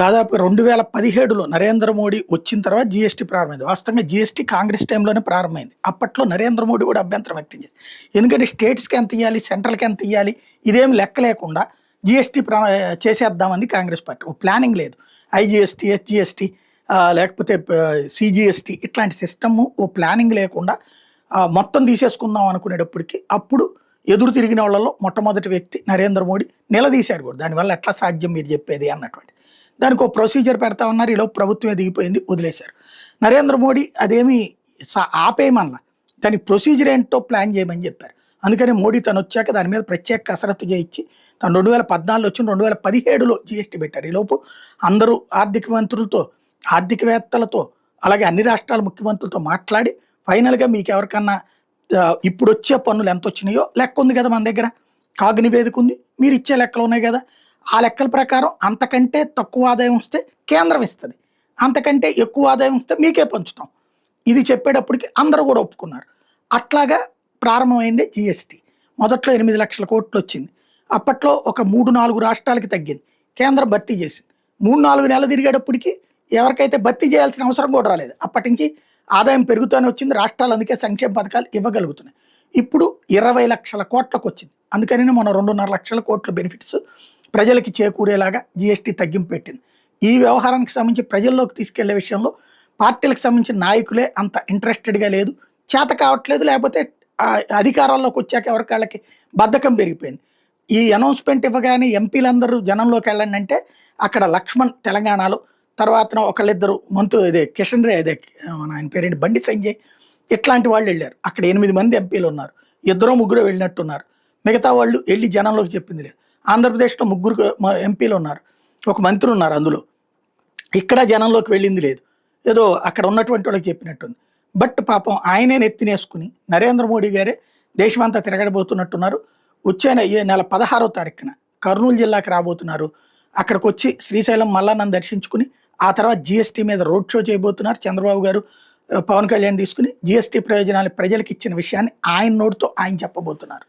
దాదాపుగా 2017లో నరేంద్ర మోడీ వచ్చిన తర్వాత జీఎస్టీ ప్రారంభమైంది. వాస్తవంగా జీఎస్టీ కాంగ్రెస్ టైంలోనే ప్రారంభమైంది. అప్పట్లో నరేంద్ర మోడీ కూడా అభ్యంతరం వ్యక్తం చేశారు. ఎందుకంటే స్టేట్స్‌కి ఎంత ఇయ్యాలి, సెంట్రల్‌కి ఎంత ఇయ్యాలి, ఇదేం లెక్క లేకుండా జీఎస్టీ చేసేద్దామంది కాంగ్రెస్ పార్టీ. ఓ ప్లానింగ్ లేదు. ఐజీఎస్టీ, ఎస్జీఎస్టీ లేకపోతే సీజీఎస్టీ ఇట్లాంటి సిస్టము ఓ ప్లానింగ్ లేకుండా మొత్తం తీసేసుకుందాం అనుకునేటప్పటికి అప్పుడు ఎదురు తిరిగిన వాళ్ళలో మొట్టమొదటి వ్యక్తి నరేంద్ర మోడీ నిలదీశాడు కూడా. దానివల్ల ఎట్లా సాధ్యం మీరు చెప్పేది అన్నటువంటి. దానికి ఒక ప్రొసీజర్ పెడతా ఉన్నారు. ఈలోపు ప్రభుత్వమే దిగిపోయింది, వదిలేశారు. నరేంద్ర మోడీ అదేమి ఆపేయమనలా, దానికి ప్రొసీజర్ ఏంటో ప్లాన్ చేయమని చెప్పారు. అందుకని మోడీ తను వచ్చాక దాని మీద ప్రత్యేక కసరత్తు చేయించి తను 2014 వచ్చి 2017లో జీఎస్టీ పెట్టారు. ఈలోపు అందరూ ఆర్థిక మంత్రులతో, ఆర్థికవేత్తలతో, అలాగే అన్ని రాష్ట్రాల ముఖ్యమంత్రులతో మాట్లాడి ఫైనల్గా మీకు ఎవరికన్నా ఇప్పుడు వచ్చే పన్నులు ఎంత వచ్చినాయో లెక్క ఉంది కదా మన దగ్గర, కాగ్ నివేదిక ఉంది, మీరు ఇచ్చే లెక్కలు ఉన్నాయి కదా, ఆ లెక్కల ప్రకారం అంతకంటే తక్కువ ఆదాయం వస్తే కేంద్రం ఇస్తుంది, అంతకంటే ఎక్కువ ఆదాయం వస్తే మీకే పంచుతాం, ఇది చెప్పేటప్పటికి అందరూ కూడా ఒప్పుకున్నారు. అట్లాగా ప్రారంభమైంది జీఎస్టీ. మొదట్లో 8 లక్షల కోట్లు వచ్చింది. అప్పట్లో ఒక 3-4 రాష్ట్రాలకి తగ్గింది, కేంద్రం భర్తీ చేసింది. 3-4 నెలలు తిరిగేటప్పటికి ఎవరికైతే భర్తీ చేయాల్సిన అవసరం కూడా రాలేదు. అప్పటి నుంచి ఆదాయం పెరుగుతూనే వచ్చింది. రాష్ట్రాలు అందుకే సంక్షేమ పథకాలు ఇవ్వగలుగుతున్నాయి. ఇప్పుడు 20 లక్షల కోట్లకు వచ్చింది. అందుకని మన 2.5 లక్షల కోట్ల బెనిఫిట్స్ ప్రజలకి చేకూరేలాగా జీఎస్టీ తగ్గింపు పెట్టింది. ఈ వ్యవహారానికి సంబంధించి ప్రజల్లోకి తీసుకెళ్లే విషయంలో పార్టీలకు సంబంధించిన నాయకులే అంత ఇంట్రెస్టెడ్గా లేదు, చేత కావట్లేదు, లేకపోతే అధికారాల్లోకి వచ్చాక ఎవరికాళ్ళకి బద్ధకం పెరిగిపోయింది. ఈ అనౌన్స్మెంట్ ఇవ్వగానే ఎంపీలందరూ జనంలోకి వెళ్ళండి అంటే అక్కడ లక్ష్మణ్ తెలంగాణలో, తర్వాత ఒకళ్ళిద్దరు ఇదే కిషన్ రే, అదే ఆయన పేరేంటి, బండి సంజయ్, ఇట్లాంటి వాళ్ళు వెళ్ళారు. అక్కడ 8 మంది ఎంపీలు ఉన్నారు, 2-3 వెళ్ళినట్టున్నారు. మిగతా వాళ్ళు వెళ్ళి జనంలోకి చెప్పింది లేదు. ఆంధ్రప్రదేశ్లో 3 ఎంపీలు ఉన్నారు, ఒక మంత్రి ఉన్నారు, అందులో ఇక్కడ జనంలోకి వెళ్ళింది లేదు, ఏదో అక్కడ ఉన్నటువంటి వాళ్ళకి చెప్పినట్టుంది. బట్ పాపం ఆయనే నెత్తినేసుకుని నరేంద్ర మోడీ గారే దేశమంతా తిరగడబోతున్నట్టున్నారు. వచ్చే నెల 16వ తారీఖున కర్నూలు జిల్లాకి రాబోతున్నారు. అక్కడికి వచ్చి శ్రీశైలం మల్లన్నను దర్శించుకుని ఆ తర్వాత జీఎస్టీ మీద రోడ్ షో చేయబోతున్నారు. చంద్రబాబు గారు, పవన్ కళ్యాణ్ తీసుకుని జీఎస్టీ ప్రయోజనాలు ప్రజలకు ఇచ్చిన విషయాన్ని ఆయన నోటితో ఆయన చెప్పబోతున్నారు.